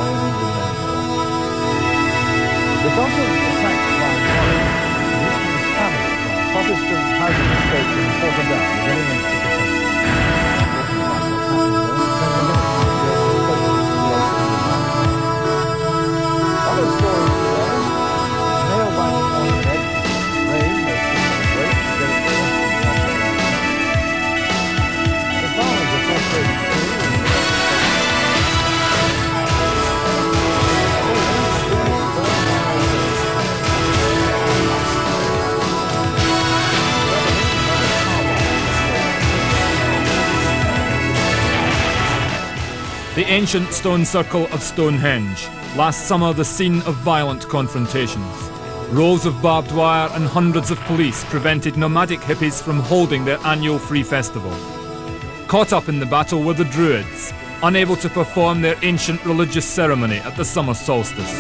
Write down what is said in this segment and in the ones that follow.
thousands and many more. Because of attacks by Muslim families on Protestant housing estates in Portugal, the government took other stories today. Nail biting on the neck, rain has been great to get it the farmers are frustrated too. The ancient stone circle of Stonehenge, last summer the scene of violent confrontations. Rows of barbed wire and hundreds of police prevented nomadic hippies from holding their annual free festival. Caught up in the battle were the Druids, unable to perform their ancient religious ceremony at the summer solstice.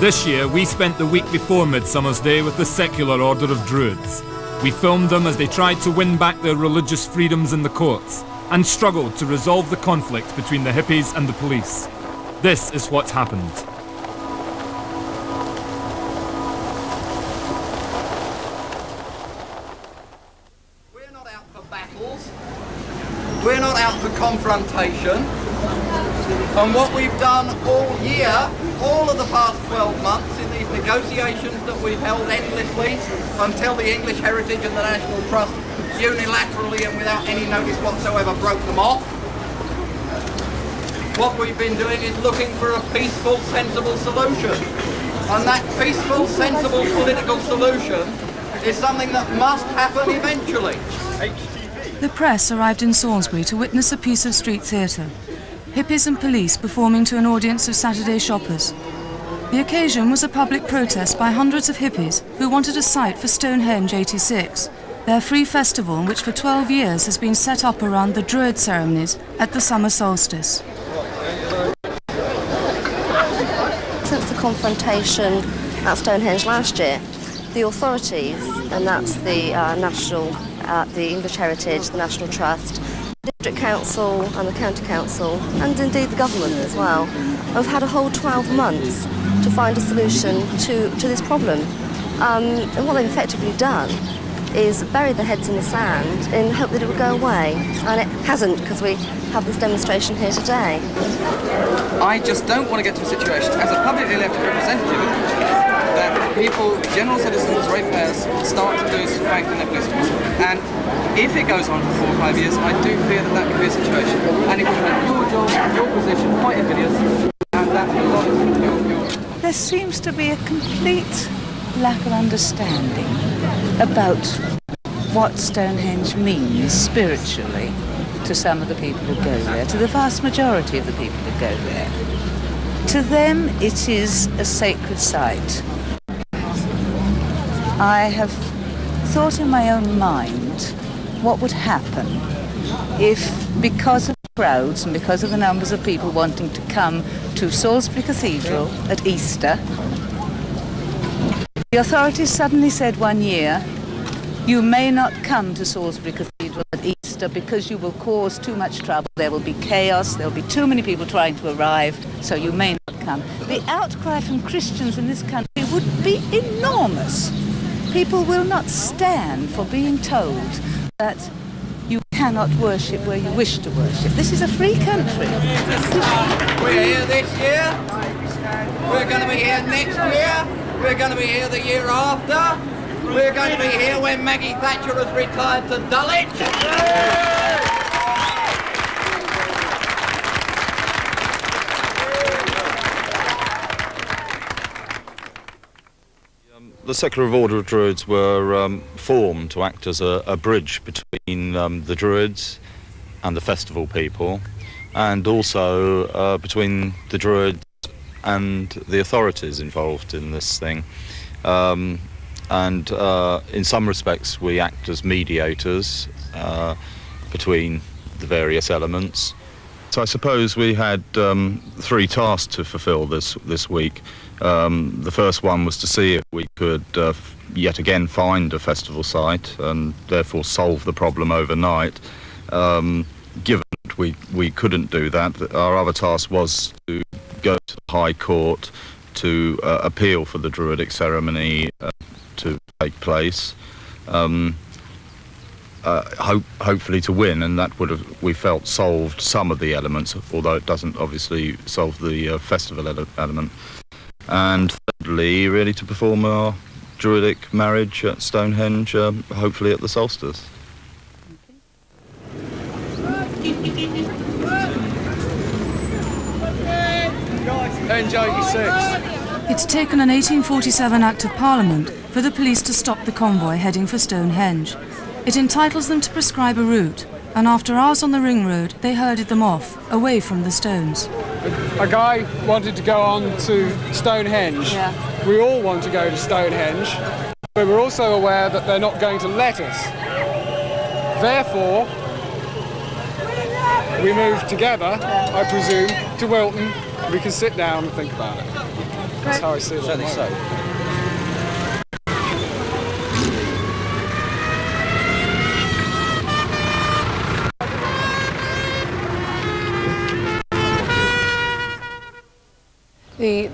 This year we spent the week before Midsummer's Day with the secular order of Druids. We filmed them as they tried to win back their religious freedoms in the courts and struggled to resolve the conflict between the hippies and the police. This is what's happened. We're not out for battles. We're not out for confrontation. And what we've done all year, all of the past 12 months in these negotiations that we've held endlessly until the English Heritage and the National Trust unilaterally and without any notice whatsoever broke them off. What we've been doing is looking for a peaceful, sensible solution. And that peaceful, sensible political solution is something that must happen eventually. The press arrived in Salisbury to witness a piece of street theatre. Hippies and police performing to an audience of Saturday shoppers. The occasion was a public protest by hundreds of hippies who wanted a site for Stonehenge 86, their free festival which for 12 years has been set up around the Druid ceremonies at the summer solstice. Since the confrontation at Stonehenge last year, the authorities, and that's the the English Heritage, the National Trust, the District Council and the County Council, and indeed the government as well, have had a whole 12 months to find a solution to this problem. And what they've effectively done is bury their heads in the sand in hope that it would go away. And it hasn't, because we have this demonstration here today. I just don't want to get to a situation as a publicly elected representative that people, general citizens, ratepayers, start to lose faith in their policemen. And if it goes on for 4 or 5 years, I do fear that that could be a situation. And it would make your job, your position quite invidious. And that a lot of your... There seems to be a complete lack of understanding about what Stonehenge means spiritually to some of the people who go there, to the vast majority of the people who go there. To them, it is a sacred site. I have thought in my own mind what would happen if, because of crowds and because of the numbers of people wanting to come to Salisbury Cathedral at Easter, the authorities suddenly said one year, you may not come to Salisbury Cathedral at Easter because you will cause too much trouble. There will be chaos, there will be too many people trying to arrive, so you may not come. The outcry from Christians in this country would be enormous. People will not stand for being told that you cannot worship where you wish to worship. This is a free country. We're here this year. We're going to be here next year. We're going to be here the year after. We're going to be here when Maggie Thatcher has retired to Dulwich. The Secular Order of Druids were formed to act as a bridge between the Druids and the festival people, and also between the Druids and the authorities involved in this thing. And in some respects we act as mediators between the various elements. So I suppose we had 3 tasks to fulfill this week. The first one was to see if we could yet again find a festival site and therefore solve the problem overnight, given that that we couldn't do that. Our other task was to go to the High Court to appeal for the Druidic ceremony to take place, hopefully to win, and that would have, we felt, solved some of the elements, although it doesn't obviously solve the festival element. And thirdly, really to perform our Druidic marriage at Stonehenge, hopefully at the solstice. It's taken an 1847 Act of Parliament for the police to stop the convoy heading for Stonehenge. It entitles them to prescribe a route, and after hours on the ring road, they herded them off, away from the stones. A guy wanted to go on to Stonehenge. Yeah. We all want to go to Stonehenge, but we're also aware that they're not going to let us. Therefore, we move together, I presume, to Wilton. We can sit down and think about it. That's how I see it. Certainly so.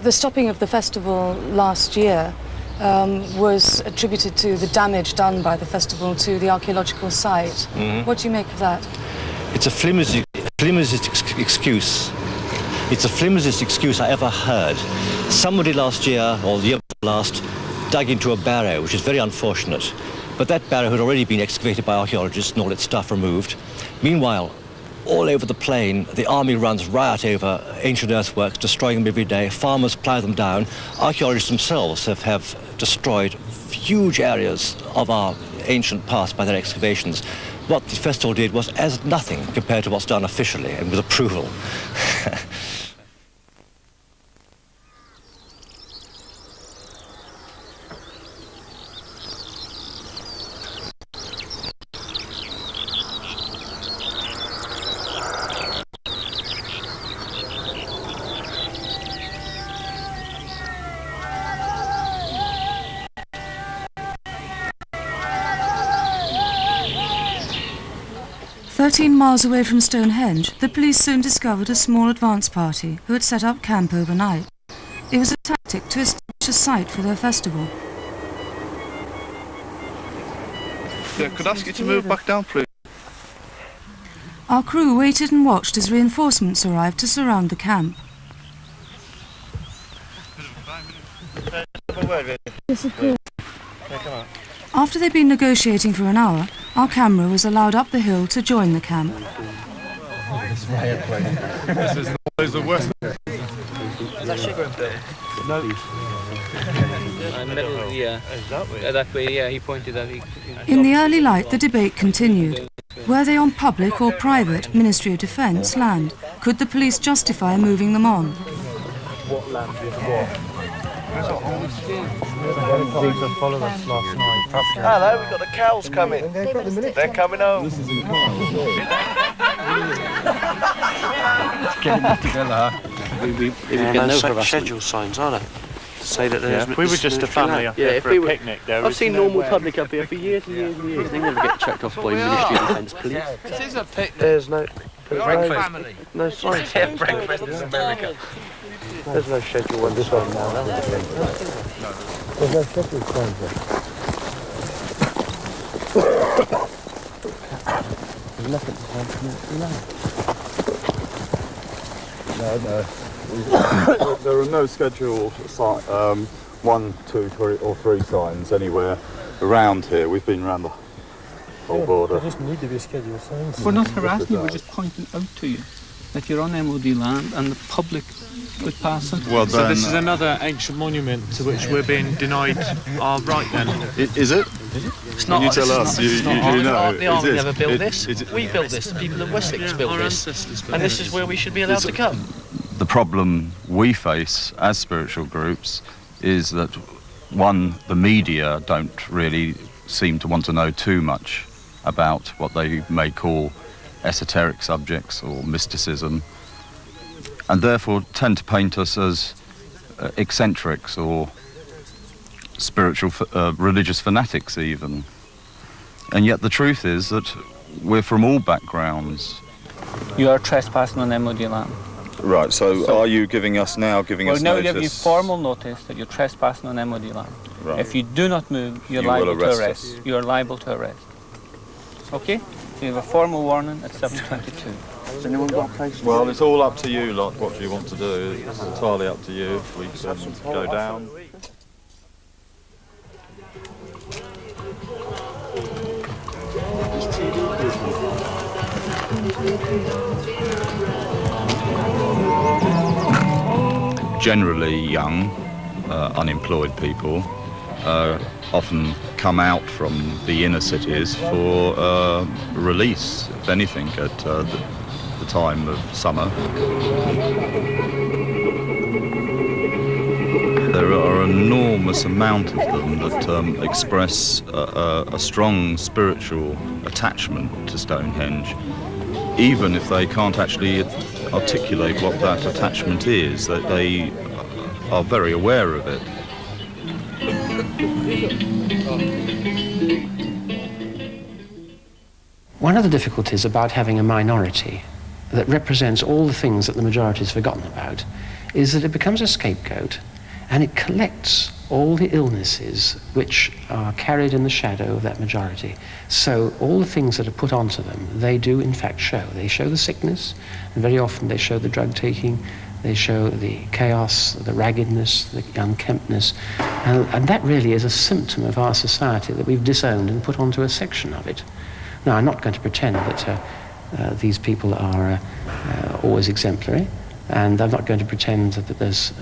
The stopping of the festival last year was attributed to the damage done by the festival to the archaeological site. Mm-hmm. What do you make of that? It's a flimsy excuse. It's the flimsiest excuse I ever heard. Somebody last year, or the year last, dug into a barrow, which is very unfortunate. But that barrow had already been excavated by archaeologists and all its stuff removed. Meanwhile, all over the plain, the army runs riot over ancient earthworks, destroying them every day. Farmers plough them down. Archaeologists themselves have destroyed huge areas of our ancient past by their excavations. What the festival did was as nothing compared to what's done officially and with approval. "13 miles away from Stonehenge, the police soon discovered a small advance party who had set up camp overnight. It was a tactic to establish a site for their festival. Yeah, could I ask you to move back down, please? Our crew waited and watched as reinforcements arrived to surround the camp. After they'd been negotiating for an hour, our camera was allowed up the hill to join the camp. This is always the worst. No. Middle, yeah. That way, yeah, he pointed at it. In the early light, the debate continued. Were they on public or private Ministry of Defence land? Could the police justify moving them on? What land is what? Followed us last night. Hello, we've got the cows coming. They're coming home. Getting it together. No schedule signs, are there? Say that there's. We were just a family up here for a picnic. I've seen normal public up here for years and years and years. They never get checked off by Ministry of Defence police. This is a picnic. There's no. Family. No signs. Yeah, breakfast in America. There's no schedule on this one now. There's no schedule signs there. There's nothing to sign. No. There are no scheduled 1, 2, 3 or 3 signs anywhere around here. We've been around the whole border. There just need to be scheduled signs. We're not harassing you, we're just pointing out to you that you're on MOD land and the public could pass it. Well, So this is another ancient monument to which we're being denied our right then. Is it? It's not. You tell us. You know. The army never built Is this. it? We built this. The people of Wessex built our this. ancestors built And this is where we should be allowed to come. The problem we face as spiritual groups is that, one, the media don't really seem to want to know too much about what they may call esoteric subjects or mysticism, and therefore tend to paint us as eccentrics or spiritual, religious fanatics even. And yet the truth is that we're from all backgrounds. You are trespassing on MOD land. Right, so are you giving us We'll notice? now give you formal notice that you're trespassing on MOD land. Right. If you do not move, you're liable to arrest. You're liable to arrest. Okay? So you have a formal warning at 7:22. Has anyone got a place? Well, it's all up to you, lot. What do you want to do? It's entirely up to you if we can go down. Generally young, unemployed people often come out from the inner cities for release, if anything, at the time of summer. There are an enormous amount of them that express a strong spiritual attachment to Stonehenge, even if they can't actually articulate what that attachment is, that they are very aware of it. One of the difficulties about having a minority that represents all the things that the majority has forgotten about is that it becomes a scapegoat and it collects all the illnesses which are carried in the shadow of that majority. So all the things that are put onto them, they do in fact show. They show the sickness, and very often they show the drug taking, they show the chaos, the raggedness, the unkemptness, and that really is a symptom of our society that we've disowned and put onto a section of it. Now, I'm not going to pretend that these people are always exemplary, and I'm not going to pretend that there's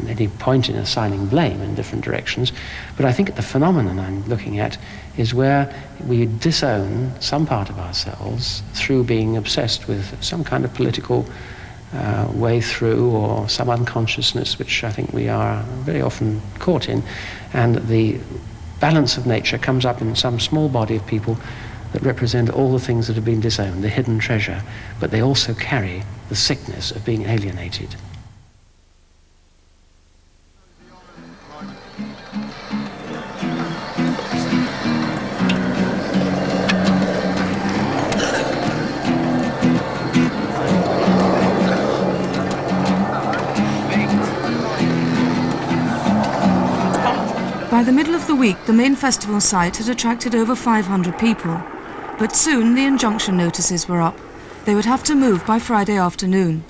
any point in assigning blame in different directions, but I think the phenomenon I'm looking at is where we disown some part of ourselves through being obsessed with some kind of political way through, or some unconsciousness which I think we are very often caught in, and the balance of nature comes up in some small body of people that represent all the things that have been disowned, the hidden treasure, but they also carry the sickness of being alienated. By the middle of the week, the main festival site had attracted over 500 people. But soon the injunction notices were up. They would have to move by Friday afternoon.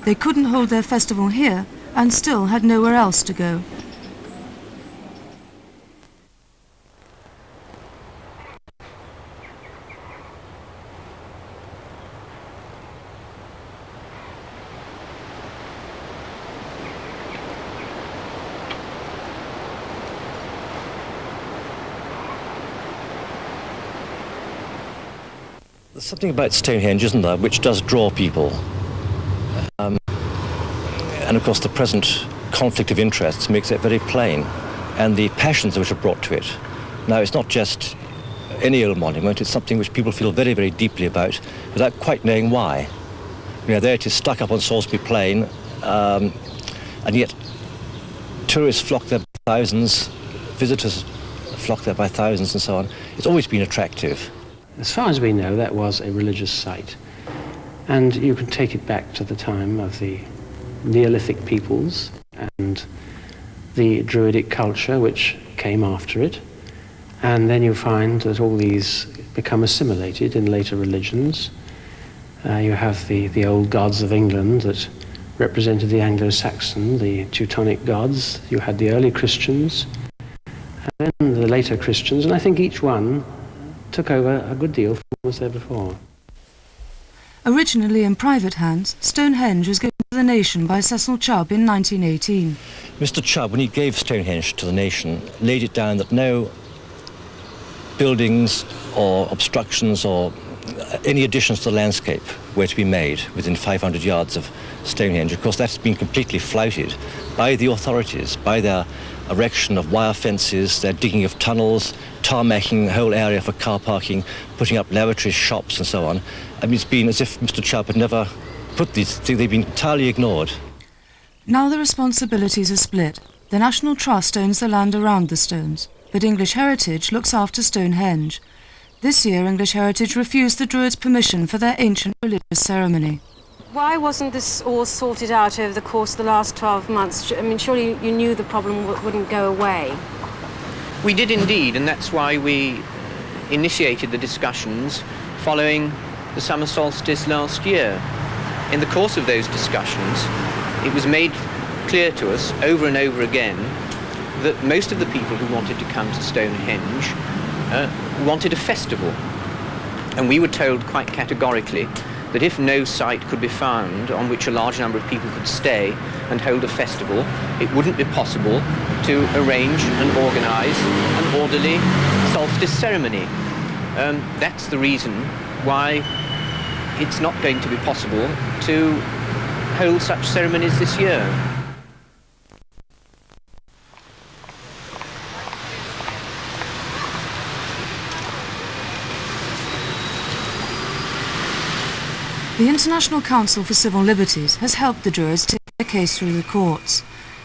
They couldn't hold their festival here and still had nowhere else to go. There's something about Stonehenge, isn't there, which does draw people. And of course the present conflict of interests makes it very plain, and the passions which are brought to it. Now, it's not just any old monument, it's something which people feel very, very deeply about without quite knowing why. You know, there it is stuck up on Salisbury Plain, and yet tourists flock there by thousands, visitors flock there by thousands and so on. It's always been attractive. As far as we know, that was a religious site. And you can take it back to the time of the Neolithic peoples and the Druidic culture which came after it. And then you find that all these become assimilated in later religions. You have the old gods of England that represented the Anglo-Saxon, the Teutonic gods. You had the early Christians, and then the later Christians, and I think each one took over a good deal from what was there before. Originally in private hands, Stonehenge was given to the nation by Cecil Chubb in 1918. Mr. Chubb, when he gave Stonehenge to the nation, laid it down that no buildings or obstructions or any additions to the landscape were to be made within 500 yards of Stonehenge. Of course, that's been completely flouted by the authorities, by their erection of wire fences, their digging of tunnels, tarmacking the whole area for car parking, putting up lavatories, shops and so on. I mean, it's been as if Mr. Chubb had never put these things, they've been entirely ignored. Now the responsibilities are split. The National Trust owns the land around the stones, but English Heritage looks after Stonehenge. This year, English Heritage refused the Druids permission for their ancient religious ceremony. Why wasn't this all sorted out over the course of the last 12 months? I mean, surely you knew the problem wouldn't go away. We did indeed, and that's why we initiated the discussions following the summer solstice last year. In the course of those discussions, it was made clear to us over and over again that most of the people who wanted to come to Stonehenge wanted a festival. And we were told quite categorically that if no site could be found on which a large number of people could stay and hold a festival, it wouldn't be possible to arrange and organise an orderly solstice ceremony. That's the reason why it's not going to be possible to hold such ceremonies this year. The International Council for Civil Liberties has helped the Druids take their case through the courts.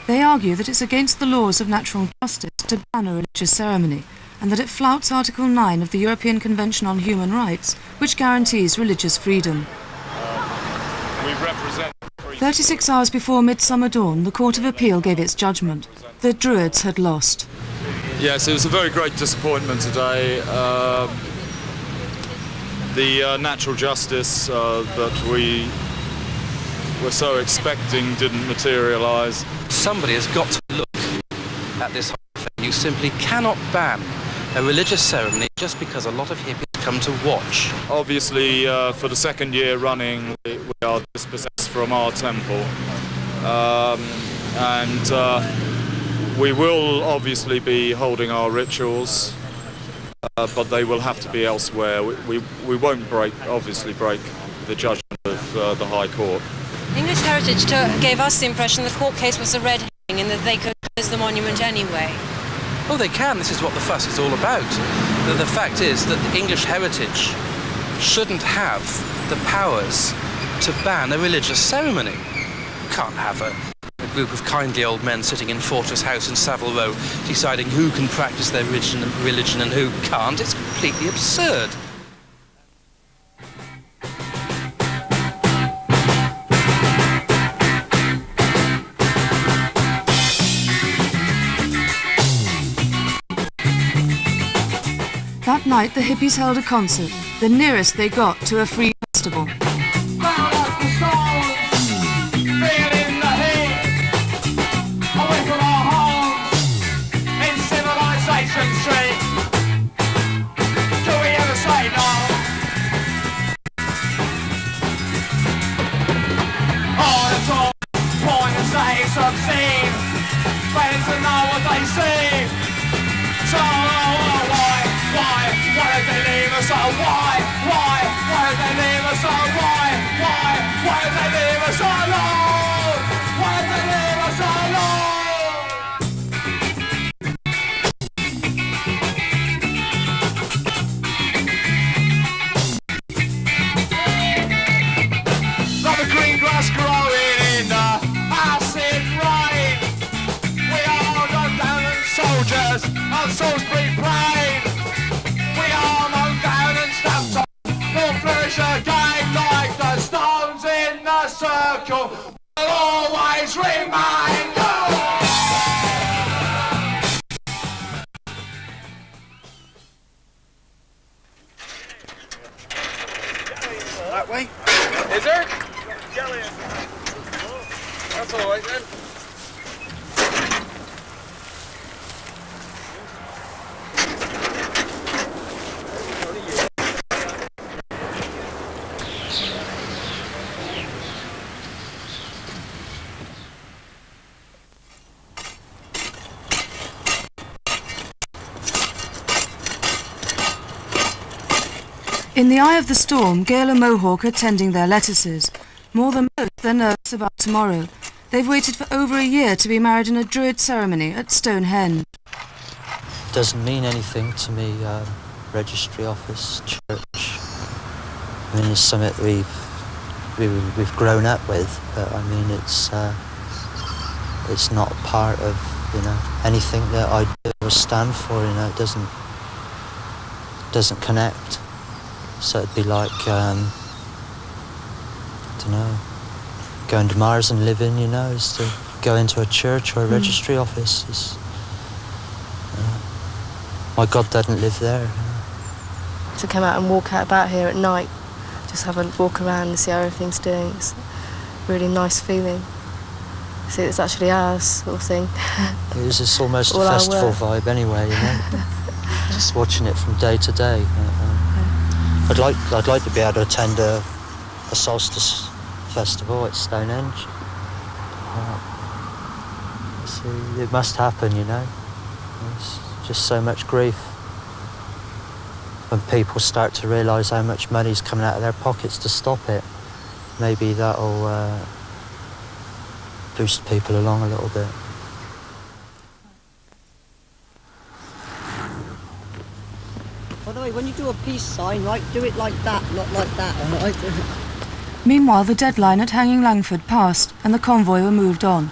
They argue that it's against the laws of natural justice to ban a religious ceremony, and that it flouts Article 9 of the European Convention on Human Rights, which guarantees religious freedom. 36 hours before Midsummer Dawn, the Court of Appeal gave its judgment. The Druids had lost. Yes, it was a very great disappointment today. The natural justice that we were so expecting didn't materialise. Somebody has got to look at this whole thing. You simply cannot ban a religious ceremony just because a lot of hippies come to watch. Obviously, for the second year running, we are dispossessed from our temple. And we will obviously be holding our rituals. But they will have to be elsewhere. We won't obviously break the judgment of the High Court. English Heritage gave us the impression the court case was a red herring and that they could close the monument anyway. Oh, they can. This is what the fuss is all about. The fact is that the English Heritage shouldn't have the powers to ban a religious ceremony. You can't have a group of kindly old men sitting in Fortress House in Savile Row deciding who can practice their religion and who can't. It's completely absurd. That night, the hippies held a concert, the nearest they got to a free festival. That way? Is there? That's all right then. In the eye of the storm, Gail and Mohawk are tending their lettuces. More than most, they're nervous about tomorrow. They've waited for over a year to be married in a Druid ceremony at Stonehenge. Doesn't mean anything to me, registry office, church. I mean, it's something we've grown up with, but I mean, it's not part of, anything that I do or stand for, it doesn't connect. So it'd be like, I don't know, going to Mars and living, you know, is to go into a church or a registry office. My God doesn't live there. To come out and walk out about here at night, just have a walk around and see how everything's doing. It's a really nice feeling. See, it's actually ours, sort of thing. It's almost a festival vibe anyway, you know. Just watching it from day to day. I'd like to be able to attend a solstice festival at Stonehenge. See, it must happen, you know. There's just so much grief. When people start to realise how much money's coming out of their pockets to stop it, maybe that'll boost people along a little bit. By the way, when you do a peace sign, right, do it like that, not like that, all right? Meanwhile, the deadline at Hanging Langford passed and the convoy were moved on.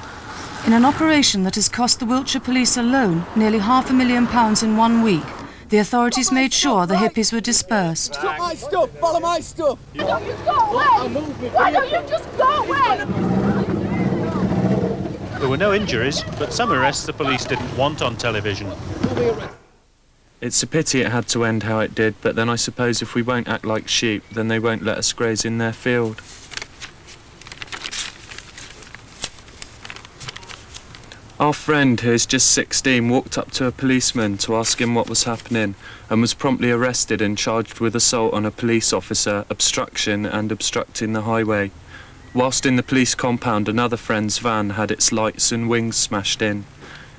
In an operation that has cost the Wiltshire Police alone nearly £500,000 in 1 week, the authorities made sure the hippies were dispersed. Stop my stuff! Follow my stuff! Why don't you go away? Why don't you just go away? There were no injuries, but some arrests the police didn't want on television. It's a pity it had to end how it did, but then I suppose if we won't act like sheep, then they won't let us graze in their field. Our friend, who is just 16, walked up to a policeman to ask him what was happening and was promptly arrested and charged with assault on a police officer, obstruction and obstructing the highway. Whilst in the police compound, another friend's van had its lights and wings smashed in.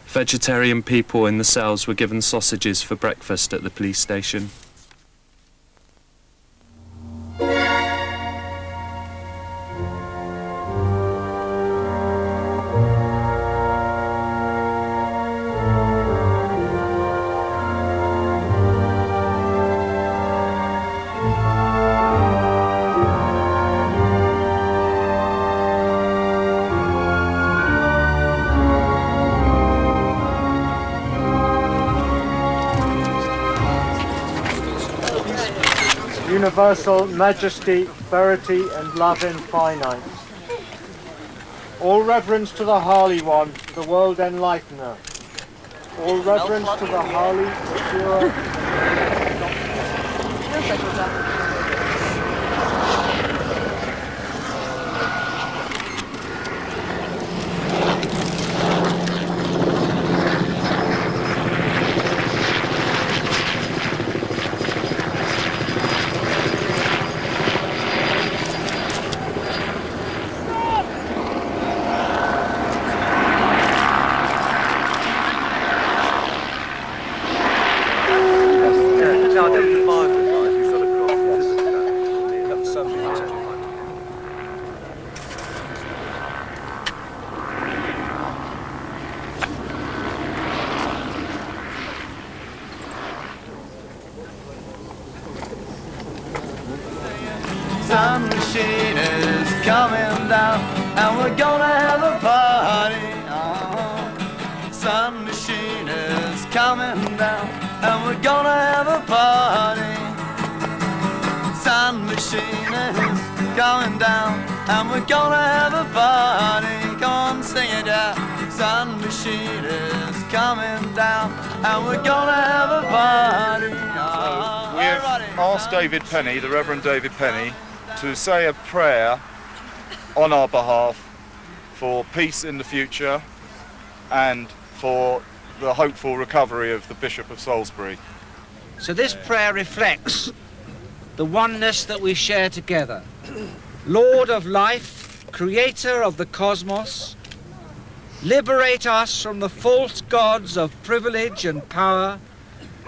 Vegetarian people in the cells were given sausages for breakfast at the police station. Universal majesty, verity, and love infinite. All reverence to the Holy One, the world enlightener. All reverence to the Holy, the pure. Sun machine is coming down and we're gonna have a party. Sun machine is coming down and we're gonna have a party. Sun machine is coming down and we're gonna have a party. Come on, sing it out. Sun machine is coming down and we're gonna have a party. We have asked David Penny, the Reverend David Penny, to say a prayer on our behalf for peace in the future and for the hopeful recovery of the Bishop of Salisbury. So this prayer reflects the oneness that we share together. Lord of life, creator of the cosmos, liberate us from the false gods of privilege and power,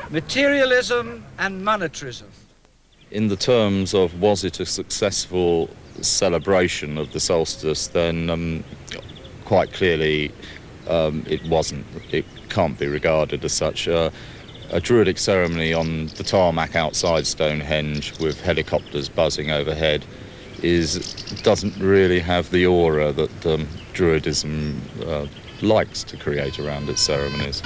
materialism and monetarism. In the terms of was it a successful celebration of the solstice, then quite clearly it wasn't. It can't be regarded as such. A Druidic ceremony on the tarmac outside Stonehenge with helicopters buzzing overhead doesn't really have the aura that Druidism likes to create around its ceremonies.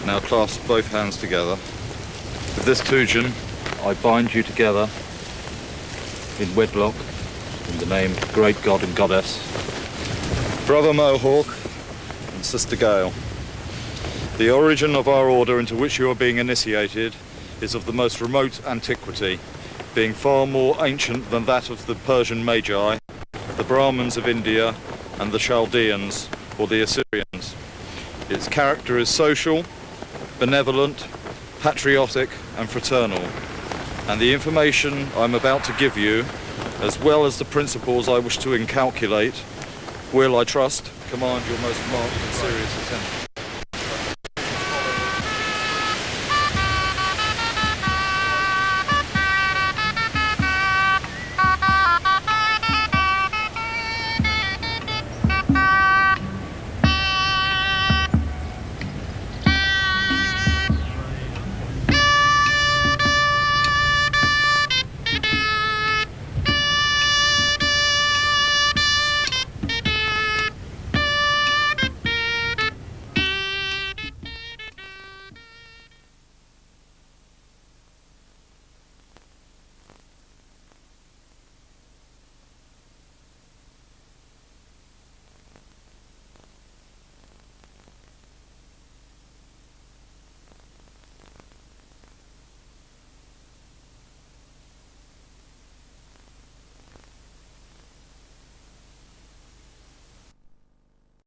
Now clasp both hands together. With this tujan, I bind you together in wedlock in the name of great God and Goddess, Brother Mohawk and Sister Gale. The origin of our order into which you are being initiated is of the most remote antiquity, being far more ancient than that of the Persian Magi, the Brahmins of India, and the Chaldeans, or the Assyrians. Its character is social, benevolent, patriotic, and fraternal. And the information I'm about to give you, as well as the principles I wish to inculcate, will, I trust, command your most marked and serious attention.